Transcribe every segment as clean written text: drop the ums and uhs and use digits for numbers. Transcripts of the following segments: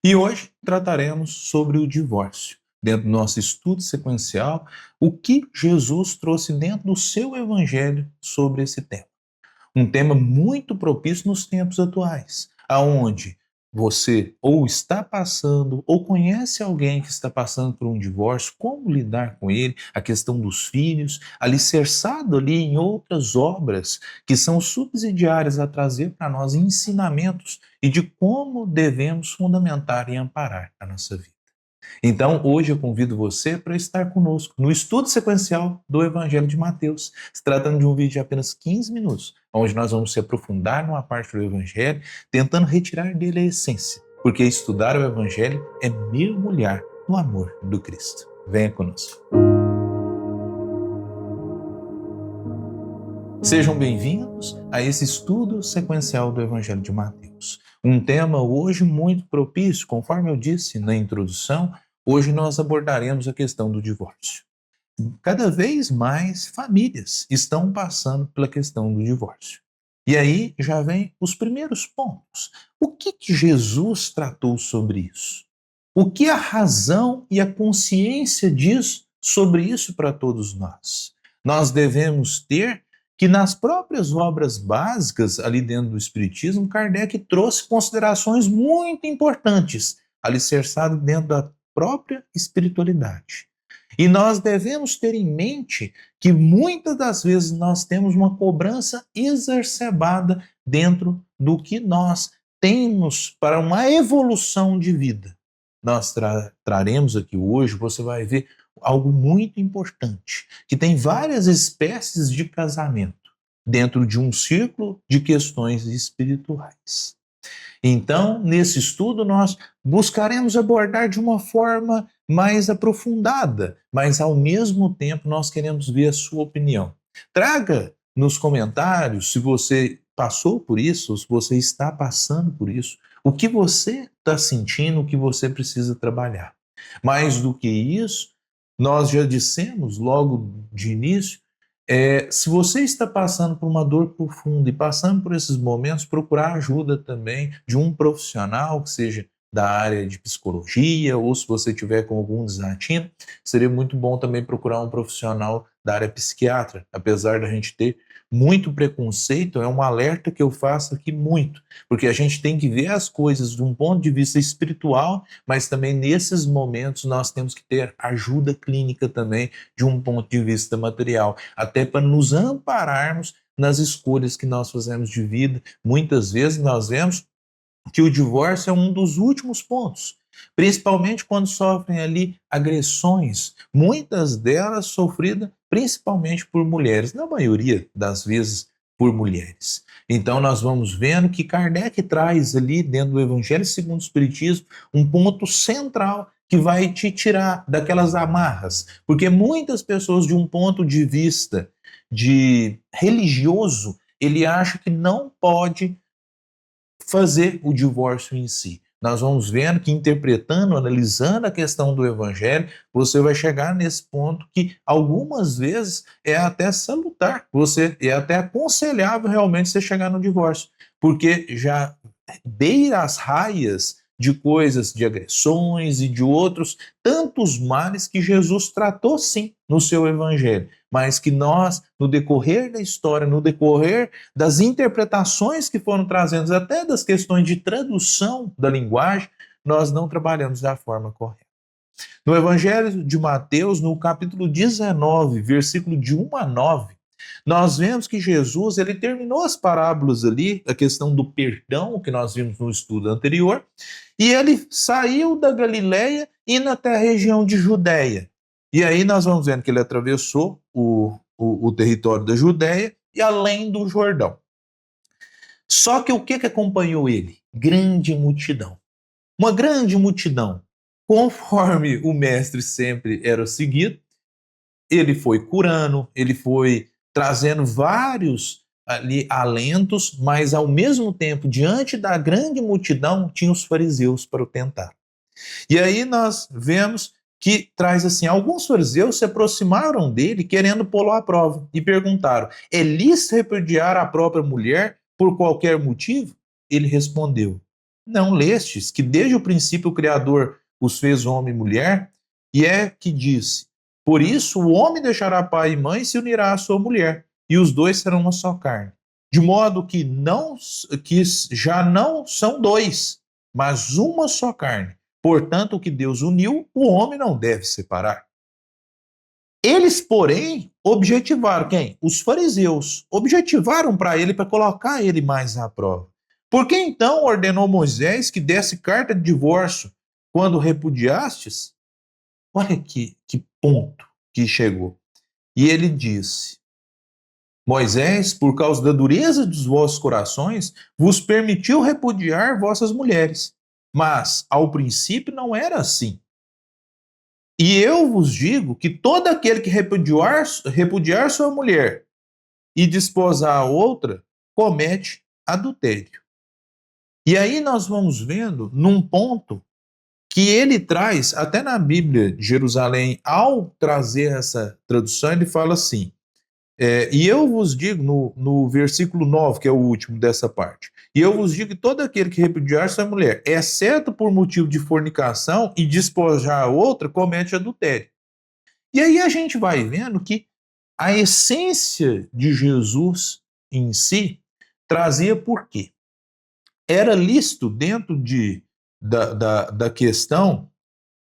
E hoje trataremos sobre o divórcio. Dentro do nosso estudo sequencial, o que Jesus trouxe dentro do seu evangelho sobre esse tema. Um tema muito propício nos tempos atuais, aonde você ou está passando ou conhece alguém que está passando por um divórcio, como lidar com ele, a questão dos filhos, alicerçado ali em outras obras que são subsidiárias a trazer para nós ensinamentos e de como devemos fundamentar e amparar a nossa vida. Então, hoje eu convido você para estar conosco no estudo sequencial do Evangelho de Mateus, se tratando de um vídeo de apenas 15 minutos, onde nós vamos se aprofundar numa parte do Evangelho, tentando retirar dele a essência, porque estudar o Evangelho é mergulhar no amor do Cristo. Venha conosco. Sejam bem-vindos a esse estudo sequencial do Evangelho de Mateus. Um tema hoje muito propício, conforme eu disse na introdução, hoje nós abordaremos a questão do divórcio. Cada vez mais famílias estão passando pela questão do divórcio. E aí já vem os primeiros pontos. O que Jesus tratou sobre isso? O que a razão e a consciência diz sobre isso para todos nós? Nós devemos ter que nas próprias obras básicas ali dentro do Espiritismo, Kardec trouxe considerações muito importantes, alicerçado dentro da própria espiritualidade. E nós devemos ter em mente que muitas das vezes nós temos uma cobrança exacerbada dentro do que nós temos para uma evolução de vida. Nós traremos aqui hoje, você vai ver algo muito importante, que tem várias espécies de casamento dentro de um círculo de questões espirituais. Então, nesse estudo, nós buscaremos abordar de uma forma mais aprofundada, mas ao mesmo tempo nós queremos ver a sua opinião. Traga nos comentários se você passou por isso, ou se você está passando por isso, o que você está sentindo, o que você precisa trabalhar. Mais do que isso, nós já dissemos logo de início, se você está passando por uma dor profunda e passando por esses momentos, procurar ajuda também de um profissional, que seja da área de psicologia, ou se você tiver com algum desatino, seria muito bom também procurar um profissional da área psiquiatra, apesar da gente ter muito preconceito, é um alerta que eu faço aqui muito, porque a gente tem que ver as coisas de um ponto de vista espiritual, mas também nesses momentos nós temos que ter ajuda clínica também de um ponto de vista material, até para nos ampararmos nas escolhas que nós fazemos de vida. Muitas vezes nós vemos que o divórcio é um dos últimos pontos, principalmente quando sofrem ali agressões, muitas delas sofridas principalmente por mulheres, na maioria das vezes por mulheres. Então nós vamos vendo que Kardec traz ali dentro do Evangelho segundo o Espiritismo um ponto central que vai te tirar daquelas amarras, porque muitas pessoas de um ponto de vista de religioso, ele acha que não pode fazer o divórcio em si. Nós vamos vendo que interpretando, analisando a questão do evangelho, você vai chegar nesse ponto que algumas vezes é até salutar, você é até aconselhável realmente você chegar no divórcio, porque já beira as raias de coisas, de agressões e de outros tantos males que Jesus tratou sim no seu evangelho, mas que nós, no decorrer da história, no decorrer das interpretações que foram trazidas, até das questões de tradução da linguagem, nós não trabalhamos da forma correta. No Evangelho de Mateus, no capítulo 19, versículo de 1 a 9, nós vemos que Jesus ele terminou as parábolas ali, a questão do perdão, que nós vimos no estudo anterior, e ele saiu da Galileia indo até a região de Judéia. E aí nós vamos vendo que ele atravessou o território da Judéia e além do Jordão. Só que o que acompanhou ele? Grande multidão. Uma grande multidão. Conforme o mestre sempre era seguido, ele foi curando, ele foi trazendo vários ali alentos, mas ao mesmo tempo, diante da grande multidão, tinha os fariseus para o tentar. E aí nós vemos que traz assim, alguns fariseus se aproximaram dele querendo pô-lo à prova e perguntaram, é lícito repudiar a própria mulher por qualquer motivo? Ele respondeu, Não lestes que desde o princípio o Criador os fez homem e mulher, e é que disse: por isso o homem deixará pai e mãe e se unirá à sua mulher, e os dois serão uma só carne. De modo que já não são dois, mas uma só carne. Portanto, o que Deus uniu, o homem não deve separar. Eles, porém, objetivaram quem? Os fariseus. Objetivaram para ele, para colocar ele mais à prova. Por que então ordenou Moisés que desse carta de divórcio quando repudiastes? Olha que ponto que chegou. E ele disse: Moisés, por causa da dureza dos vossos corações, vos permitiu repudiar vossas mulheres. Mas, ao princípio, não era assim. E eu vos digo que todo aquele que repudiar sua mulher e desposar a outra, comete adultério. E aí nós vamos vendo num ponto que ele traz, até na Bíblia de Jerusalém, ao trazer essa tradução, ele fala assim, e eu vos digo, no versículo 9, que é o último dessa parte, e eu vos digo que todo aquele que repudiar sua mulher, exceto por motivo de fornicação e despojar a outra, comete adultério. E aí a gente vai vendo que a essência de Jesus em si trazia por quê? Era lícito dentro da questão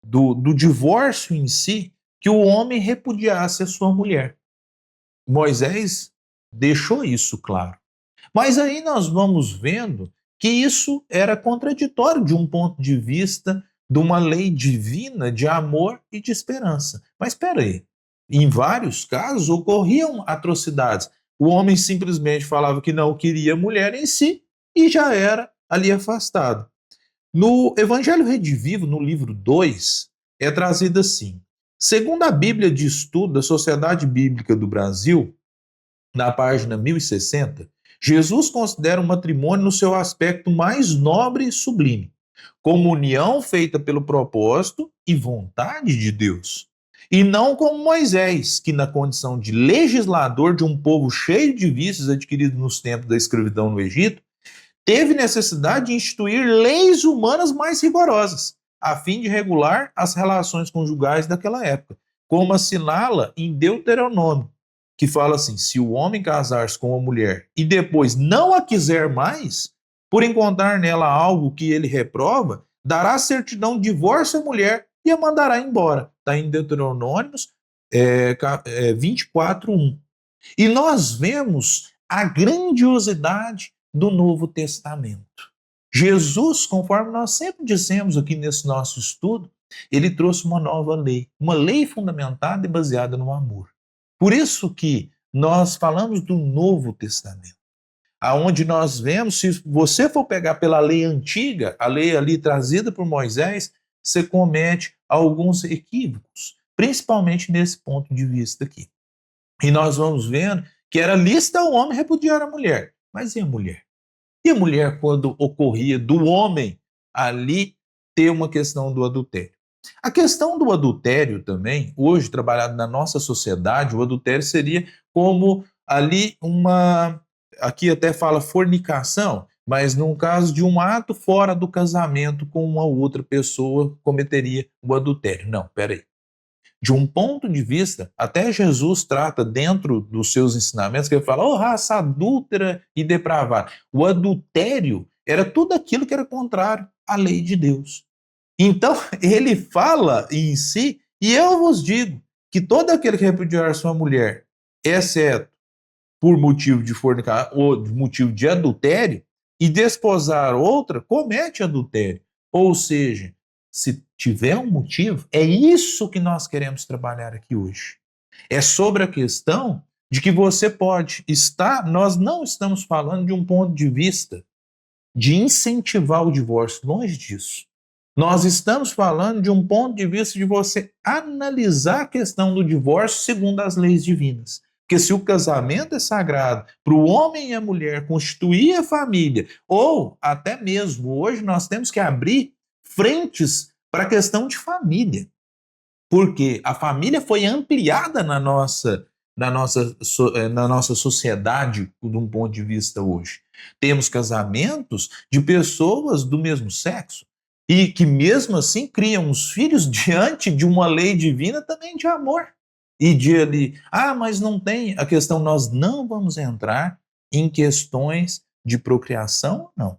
do divórcio em si que o homem repudiasse a sua mulher. Moisés deixou isso claro. Mas aí nós vamos vendo que isso era contraditório de um ponto de vista de uma lei divina de amor e de esperança. Mas espera aí, em vários casos ocorriam atrocidades. O homem simplesmente falava que não queria mulher em si e já era ali afastado. No Evangelho Redivivo, no livro 2, é trazido assim: segundo a Bíblia de Estudo da Sociedade Bíblica do Brasil, na página 1060, Jesus considera o matrimônio no seu aspecto mais nobre e sublime, como união feita pelo propósito e vontade de Deus. E não como Moisés, que na condição de legislador de um povo cheio de vícios adquiridos nos tempos da escravidão no Egito, teve necessidade de instituir leis humanas mais rigorosas, a fim de regular as relações conjugais daquela época, como assinala em Deuteronômio, que fala assim: se o homem casar-se com uma mulher e depois não a quiser mais, por encontrar nela algo que ele reprova, dará certidão de divórcio à mulher e a mandará embora. Está em Deuteronômios 24:1. E nós vemos a grandiosidade do Novo Testamento. Jesus, conforme nós sempre dissemos aqui nesse nosso estudo, ele trouxe uma nova lei, uma lei fundamentada e baseada no amor. Por isso que nós falamos do Novo Testamento, aonde nós vemos, se você for pegar pela lei antiga, a lei ali trazida por Moisés, você comete alguns equívocos, principalmente nesse ponto de vista aqui. E nós vamos vendo que era lícito ao homem repudiar a mulher. Mas e a mulher? E a mulher quando ocorria do homem ali ter uma questão do adultério? A questão do adultério também, hoje trabalhado na nossa sociedade, o adultério seria como ali aqui até fala fornicação, mas no caso de um ato fora do casamento com uma outra pessoa cometeria o adultério. Não, peraí. De um ponto de vista, até Jesus trata dentro dos seus ensinamentos, que ele fala, raça adúltera e depravada. O adultério era tudo aquilo que era contrário à lei de Deus. Então, ele fala em si, e eu vos digo, que todo aquele que repudiar sua mulher, exceto por motivo de fornicar ou de motivo de adultério, e desposar outra, comete adultério. Ou seja, se tiver um motivo, é isso que nós queremos trabalhar aqui hoje. É sobre a questão de que você pode estar, nós não estamos falando de um ponto de vista de incentivar o divórcio, longe disso. Nós estamos falando de um ponto de vista de você analisar a questão do divórcio segundo as leis divinas. Porque se o casamento é sagrado para o homem e a mulher constituir a família, ou até mesmo hoje nós temos que abrir frentes para a questão de família. Porque a família foi ampliada na nossa na nossa sociedade, de um ponto de vista hoje. Temos casamentos de pessoas do mesmo sexo e que mesmo assim criam os filhos diante de uma lei divina também de amor. E de ali, mas não tem a questão, nós não vamos entrar em questões de procriação, não.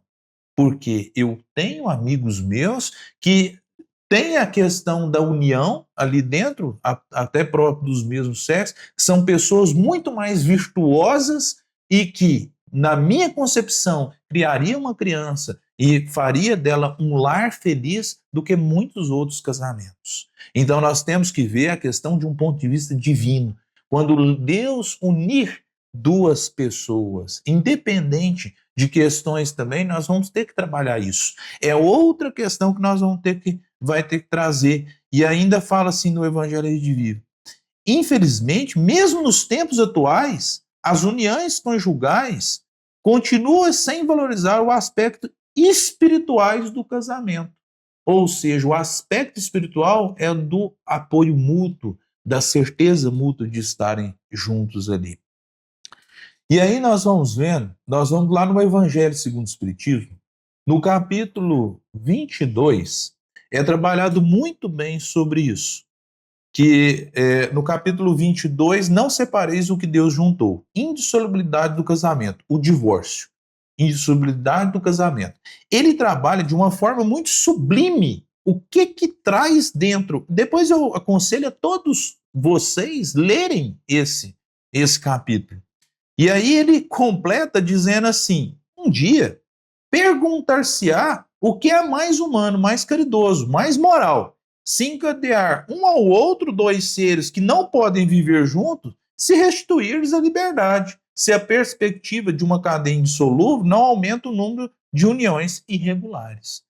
Porque eu tenho amigos meus que têm a questão da união ali dentro, até próprio dos mesmos sexos, são pessoas muito mais virtuosas e que, na minha concepção, criaria uma criança e faria dela um lar feliz do que muitos outros casamentos. Então nós temos que ver a questão de um ponto de vista divino. Quando Deus unir duas pessoas, independente de questões também, nós vamos ter que trabalhar isso. É outra questão que nós vai ter que trazer. E ainda fala assim no Evangelho de Vivo. Infelizmente, mesmo nos tempos atuais, as uniões conjugais continuam sem valorizar o aspecto espirituais do casamento. Ou seja, o aspecto espiritual é do apoio mútuo, da certeza mútua de estarem juntos ali. E aí nós vamos lá no Evangelho segundo o Espiritismo, no capítulo 22, é trabalhado muito bem sobre isso. Que no capítulo 22, não separeis o que Deus juntou. Indissolubilidade do casamento, o divórcio. Indissolubilidade do casamento. Ele trabalha de uma forma muito sublime o que traz dentro. Depois eu aconselho a todos vocês lerem esse capítulo. E aí ele completa dizendo assim, um dia perguntar-se-á o que é mais humano, mais caridoso, mais moral, se encadear um ao outro dois seres que não podem viver juntos, se restituir-lhes a liberdade, se a perspectiva de uma cadeia indissolúvel não aumenta o número de uniões irregulares.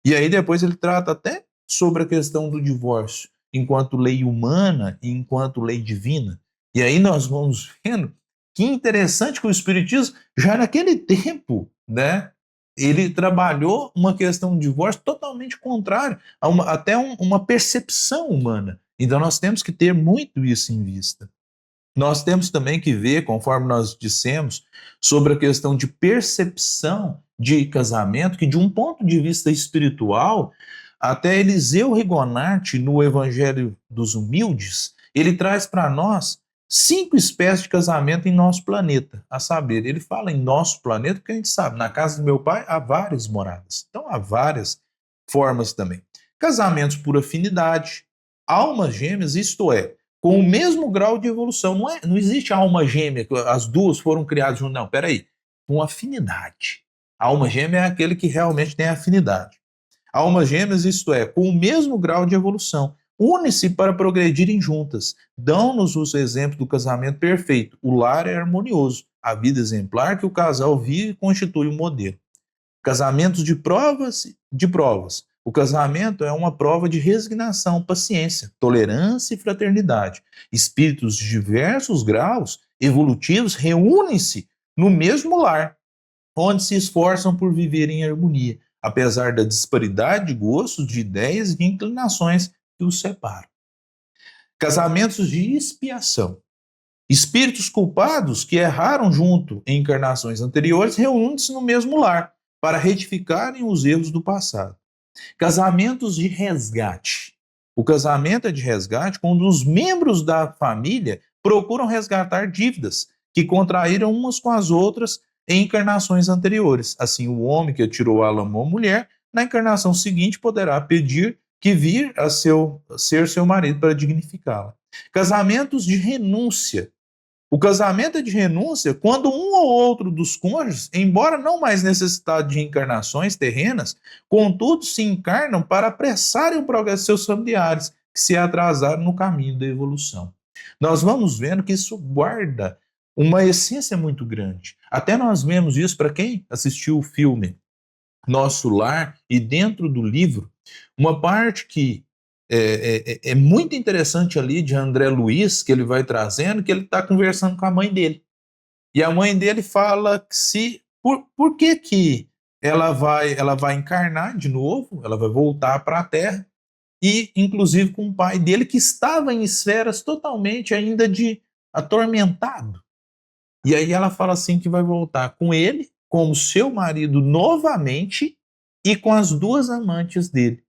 E aí depois ele trata até sobre a questão do divórcio, enquanto lei humana e enquanto lei divina. E aí nós vamos vendo que interessante que o Espiritismo, já naquele tempo, né, ele trabalhou uma questão de divórcio totalmente contrária a até uma percepção humana. Então nós temos que ter muito isso em vista. Nós temos também que ver, conforme nós dissemos, sobre a questão de percepção de casamento, que de um ponto de vista espiritual, até Eliseu Rigonati, no Evangelho dos Humildes, ele traz para nós 5 espécies de casamento em nosso planeta, a saber, ele fala em nosso planeta porque a gente sabe, na casa do meu pai há várias moradas, então há várias formas também. Casamentos por afinidade, almas gêmeas, isto é, com o mesmo grau de evolução, não existe alma gêmea, as duas foram criadas juntas, não, peraí, com afinidade. A alma gêmea é aquele que realmente tem afinidade. Almas gêmeas, isto é, com o mesmo grau de evolução, unem-se para progredirem juntas. Dão-nos os exemplos do casamento perfeito. O lar é harmonioso. A vida exemplar que o casal vive constitui um modelo. Casamentos de provas. O casamento é uma prova de resignação, paciência, tolerância e fraternidade. Espíritos de diversos graus evolutivos reúnem-se no mesmo lar, onde se esforçam por viver em harmonia, apesar da disparidade de gostos, de ideias e de inclinações que os separam. Casamentos de expiação. Espíritos culpados que erraram junto em encarnações anteriores reúnem-se no mesmo lar para retificarem os erros do passado. Casamentos de resgate. O casamento é de resgate quando os membros da família procuram resgatar dívidas que contraíram umas com as outras em encarnações anteriores. Assim, o homem que atirou a lama à mulher, na encarnação seguinte poderá pedir que vir a ser seu marido para dignificá-la. Casamentos de renúncia. O casamento é de renúncia quando um ou outro dos cônjuges, embora não mais necessitado de encarnações terrenas, contudo se encarnam para apressarem o progresso de seus familiares, que se atrasaram no caminho da evolução. Nós vamos vendo que isso guarda uma essência muito grande. Até nós vemos isso para quem assistiu o filme Nosso Lar, e dentro do livro, uma parte que é muito interessante ali de André Luiz, que ele vai trazendo, que ele está conversando com a mãe dele. E a mãe dele fala que por que ela vai encarnar de novo, ela vai voltar para a Terra, e inclusive com o pai dele, que estava em esferas totalmente ainda de atormentado. E aí ela fala assim que vai voltar com ele, como seu marido novamente, e com as duas amantes dele.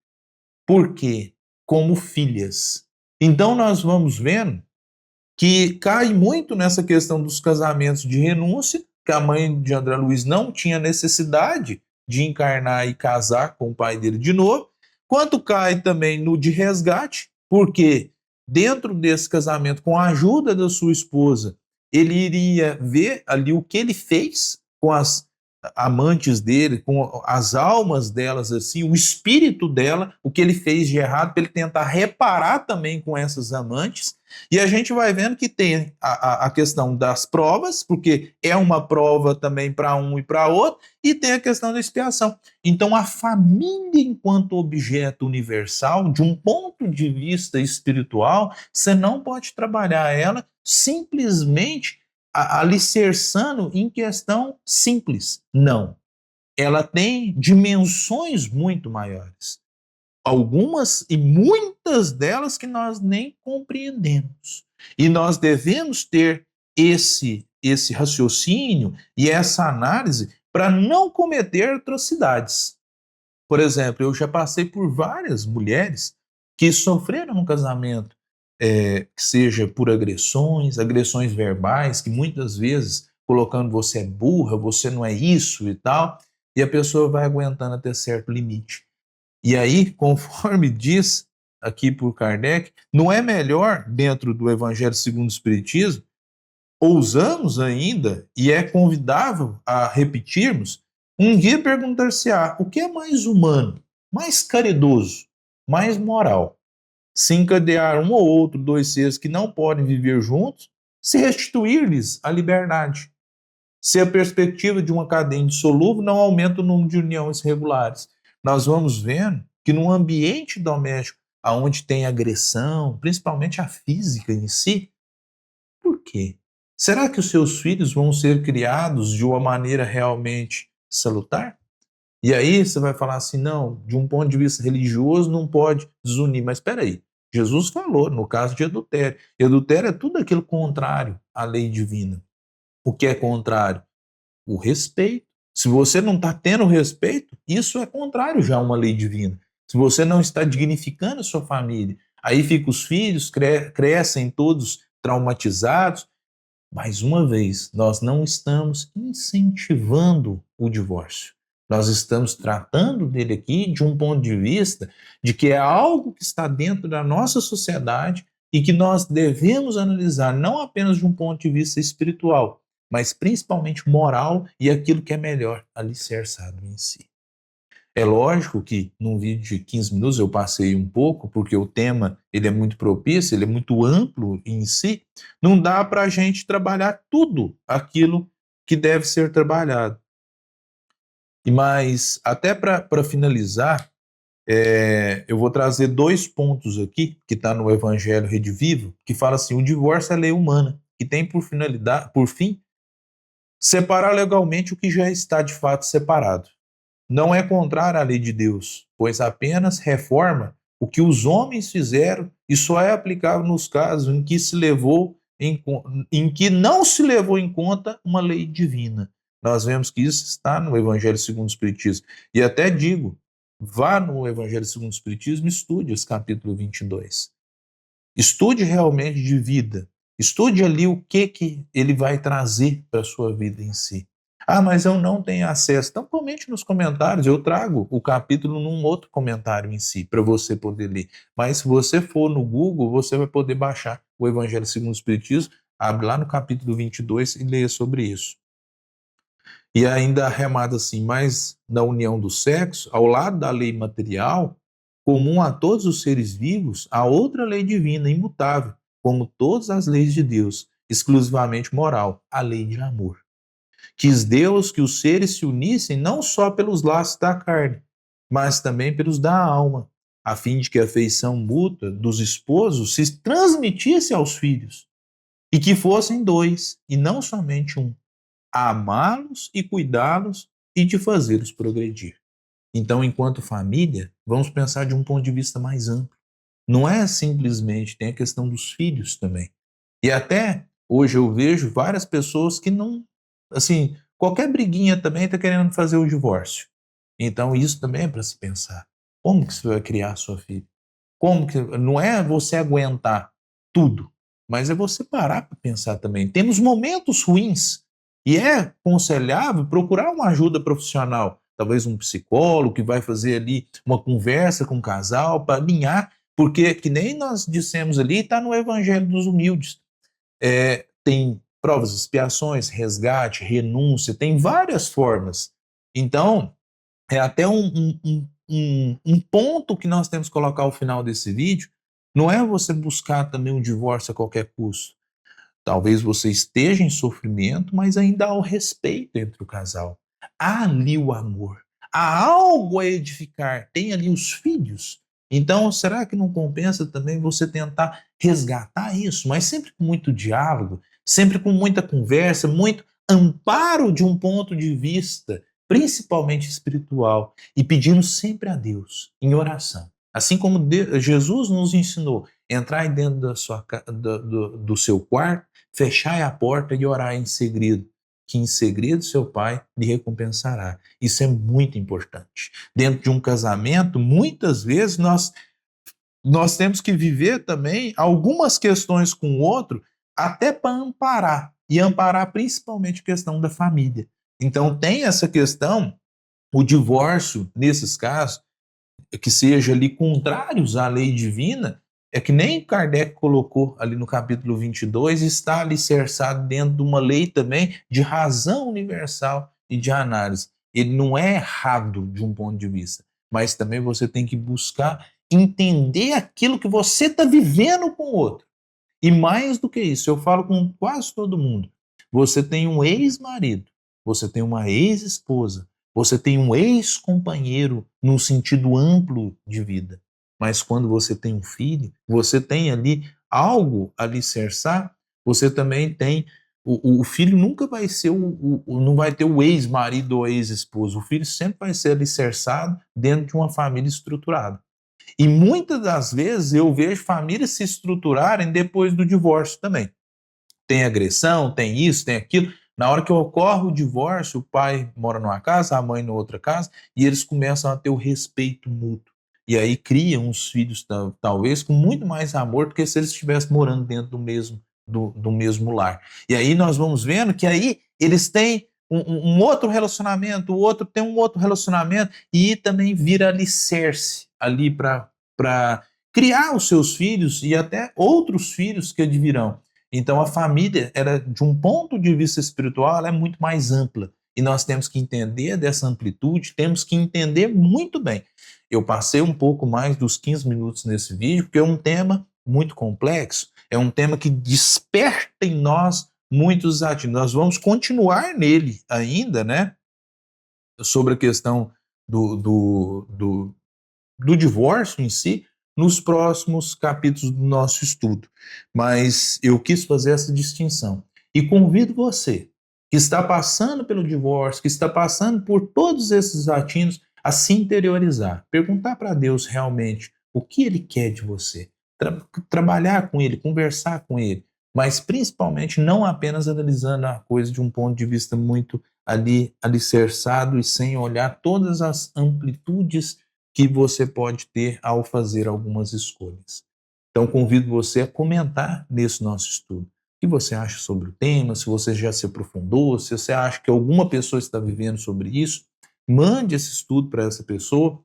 Por quê? Como filhas. Então nós vamos vendo que cai muito nessa questão dos casamentos de renúncia, que a mãe de André Luiz não tinha necessidade de encarnar e casar com o pai dele de novo, quanto cai também no de resgate, porque dentro desse casamento, com a ajuda da sua esposa, ele iria ver ali o que ele fez com as amantes dele, com as almas delas, assim, o espírito dela, o que ele fez de errado, para ele tentar reparar também com essas amantes. E a gente vai vendo que tem a questão das provas, porque é uma prova também para um e para outro, e tem a questão da expiação. Então, a família, enquanto objeto universal, de um ponto de vista espiritual, você não pode trabalhar ela simplesmente alicerçando em questão simples. Não. Ela tem dimensões muito maiores. Algumas e muitas delas que nós nem compreendemos. E nós devemos ter esse raciocínio e essa análise para não cometer atrocidades. Por exemplo, eu já passei por várias mulheres que sofreram no casamento, que seja por agressões, agressões verbais, que muitas vezes colocando você é burra, você não é isso e tal, e a pessoa vai aguentando até certo limite. E aí, conforme diz aqui por Kardec, não é melhor, dentro do Evangelho segundo o Espiritismo, ousamos ainda, e é convidável a repetirmos, um dia perguntar-se-á o que é mais humano, mais caridoso, mais moral? Se encadear um ou outro, dois seres que não podem viver juntos, se restituir-lhes a liberdade. Se a perspectiva de uma cadeia indissolúvel não aumenta o número de uniões regulares. Nós vamos vendo que num ambiente doméstico onde tem agressão, principalmente a física em si, por quê? Será que os seus filhos vão ser criados de uma maneira realmente salutar? E aí você vai falar assim, não, de um ponto de vista religioso não pode desunir, mas espera aí. Jesus falou no caso de adultério. E adultério é tudo aquilo contrário à lei divina. O que é contrário? O respeito. Se você não está tendo respeito, isso é contrário já a uma lei divina. Se você não está dignificando a sua família, aí ficam os filhos, crescem todos traumatizados. Mais uma vez, nós não estamos incentivando o divórcio. Nós estamos tratando dele aqui de um ponto de vista de que é algo que está dentro da nossa sociedade e que nós devemos analisar não apenas de um ponto de vista espiritual, mas principalmente moral e aquilo que é melhor alicerçado em si. É lógico que num vídeo de 15 minutos eu passei um pouco, porque o tema ele é muito propício, ele é muito amplo em si, não dá para a gente trabalhar tudo aquilo que deve ser trabalhado. Mas até para finalizar, eu vou trazer dois pontos aqui, que está no Evangelho Redivivo, que fala assim, o divórcio é lei humana, que tem por finalidade, por fim, separar legalmente o que já está de fato separado. Não é contrário à lei de Deus, pois apenas reforma o que os homens fizeram e só é aplicável nos casos em que em que não se levou em conta uma lei divina. Nós vemos que isso está no Evangelho segundo o Espiritismo. E até digo, vá no Evangelho segundo o Espiritismo e estude esse capítulo 22. Estude realmente de vida. Estude ali o que ele vai trazer para a sua vida em si. Ah, mas eu não tenho acesso. Então comente nos comentários, eu trago o capítulo num outro comentário em si, para você poder ler. Mas se você for no Google, você vai poder baixar o Evangelho segundo o Espiritismo, abre lá no capítulo 22 e leia sobre isso. E ainda arremata assim, mas na união do sexo, ao lado da lei material, comum a todos os seres vivos, há outra lei divina, imutável, como todas as leis de Deus, exclusivamente moral, a lei de amor. Quis Deus que os seres se unissem não só pelos laços da carne, mas também pelos da alma, a fim de que a afeição mútua dos esposos se transmitisse aos filhos, e que fossem dois, e não somente um, a amá-los e cuidá-los e de fazê-los progredir. Então, enquanto família, vamos pensar de um ponto de vista mais amplo. Não é simplesmente, tem a questão dos filhos também. E até Hoje eu vejo várias pessoas que não, assim, qualquer briguinha também está querendo fazer o divórcio. Então isso também é para se pensar. Como que você vai criar a sua filha? Como que não é você aguentar tudo, mas é você parar para pensar também. Temos momentos ruins e é aconselhável procurar uma ajuda profissional, talvez um psicólogo que vai fazer ali uma conversa com o casal para alinhar, porque que nem nós dissemos ali, está no Evangelho dos Humildes. Tem provas, expiações, resgate, renúncia, tem várias formas. Então, é até um ponto que nós temos que colocar ao final desse vídeo, não é você buscar também um divórcio a qualquer custo. Talvez você esteja em sofrimento, mas ainda há o respeito entre o casal. Há ali o amor. Há algo a edificar. Tem ali os filhos. Então, será que não compensa também você tentar resgatar isso? Mas sempre com muito diálogo, sempre com muita conversa, muito amparo de um ponto de vista, principalmente espiritual, e pedindo sempre a Deus, em oração. Assim como Jesus nos ensinou, entrar aí dentro do seu quarto, fechai a porta e orar em segredo, que em segredo seu pai lhe recompensará. Isso é muito importante. Dentro de um casamento, muitas vezes nós temos que viver também algumas questões com o outro, até para amparar, e amparar principalmente a questão da família. Então tem essa questão, o divórcio, nesses casos, que seja ali contrários à lei divina, é que nem Kardec colocou ali no capítulo 22, está alicerçado dentro de uma lei também de razão universal e de análise. Ele não é errado de um ponto de vista, mas também você tem que buscar entender aquilo que você está vivendo com o outro. E mais do que isso, eu falo com quase todo mundo, você tem um ex-marido, você tem uma ex-esposa, você tem um ex-companheiro no sentido amplo de vida. Mas quando você tem um filho, você tem ali algo a alicerçar, você também tem. O filho nunca vai ser não vai ter o ex-marido ou ex-esposo. O filho sempre vai ser alicerçado dentro de uma família estruturada. E muitas das vezes eu vejo famílias se estruturarem depois do divórcio também. Tem agressão, tem isso, tem aquilo. Na hora que ocorre o divórcio, o pai mora numa casa, a mãe na outra casa, e eles começam a ter o respeito mútuo. E aí criam os filhos, talvez, com muito mais amor do que se eles estivessem morando dentro do mesmo lar. E aí nós vamos vendo que aí eles têm um outro relacionamento, o outro tem um outro relacionamento, e também vira alicerce ali para criar os seus filhos e até outros filhos que advirão. Então a família, era, de um ponto de vista espiritual, ela é muito mais ampla. E nós temos que entender dessa amplitude, temos que entender muito bem. Eu passei um pouco mais dos 15 minutos nesse vídeo, porque é um tema muito complexo, é um tema que desperta em nós muitos ativos. Nós vamos continuar nele ainda, né? Sobre a questão do divórcio em si, nos próximos capítulos do nosso estudo. Mas eu quis fazer essa distinção. E convido você, que está passando pelo divórcio, que está passando por todos esses atinos, a se interiorizar. Perguntar para Deus realmente o que Ele quer de você. Trabalhar com Ele, conversar com Ele. Mas principalmente não apenas analisando a coisa de um ponto de vista muito ali alicerçado e sem olhar todas as amplitudes que você pode ter ao fazer algumas escolhas. Então, convido você a comentar nesse nosso estudo. O que você acha sobre o tema, se você já se aprofundou, se você acha que alguma pessoa está vivendo sobre isso, mande esse estudo para essa pessoa,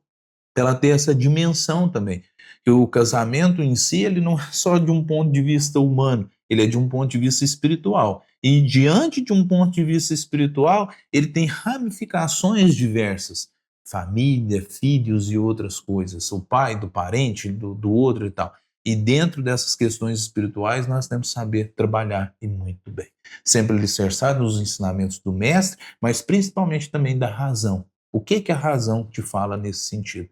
para ela ter essa dimensão também. Que o casamento em si, ele não é só de um ponto de vista humano, ele é de um ponto de vista espiritual. E diante de um ponto de vista espiritual, ele tem ramificações diversas. Família, filhos e outras coisas. O pai do parente, do outro e tal. E dentro dessas questões espirituais, nós temos que saber trabalhar e muito bem. Sempre alicerçado nos ensinamentos do mestre, mas principalmente também da razão. O que a razão te fala nesse sentido?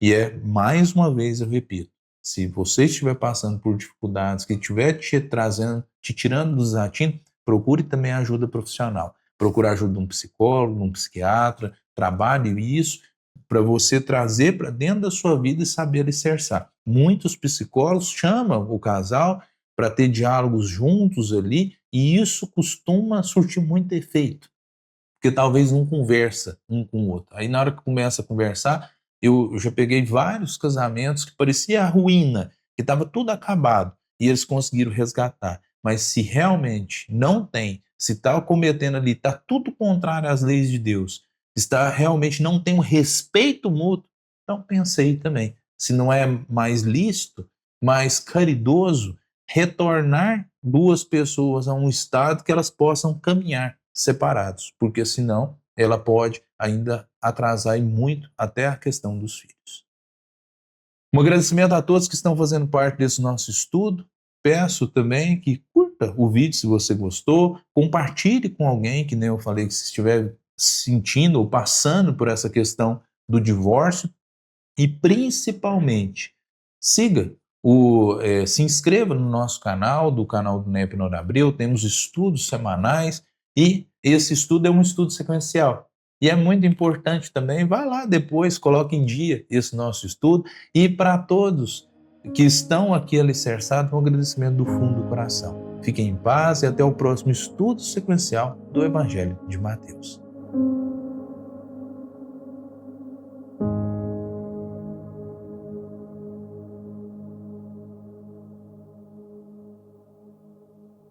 E mais uma vez, eu repito, se você estiver passando por dificuldades, que estiver te tirando dos atinos, procure também ajuda profissional. Procure ajuda de um psicólogo, de um psiquiatra, trabalhe isso para você trazer para dentro da sua vida e saber alicerçar. Muitos psicólogos chamam o casal para ter diálogos juntos ali, e isso costuma surtir muito efeito, porque talvez não conversa um com o outro. Aí na hora que começa a conversar, eu já peguei vários casamentos que parecia a ruína, que estava tudo acabado, e eles conseguiram resgatar. Mas se realmente não tem, se está cometendo ali, está tudo contrário às leis de Deus, está realmente não tem um respeito mútuo, então pensei também, se não é mais lícito, mais caridoso, retornar duas pessoas a um estado que elas possam caminhar separados, porque senão ela pode ainda atrasar e muito até a questão dos filhos. Um agradecimento a todos que estão fazendo parte desse nosso estudo. Peço também que curta o vídeo se você gostou, compartilhe com alguém que nem eu falei que se estiver sentindo ou passando por essa questão do divórcio e principalmente siga se inscreva no nosso canal, do canal do NEP Nora Abreu, temos estudos semanais e esse estudo é um estudo sequencial. E é muito importante também, vai lá depois, coloque em dia esse nosso estudo e para todos que estão aqui alicerçados, um agradecimento do fundo do coração. Fiquem em paz e até o próximo estudo sequencial do Evangelho de Mateus.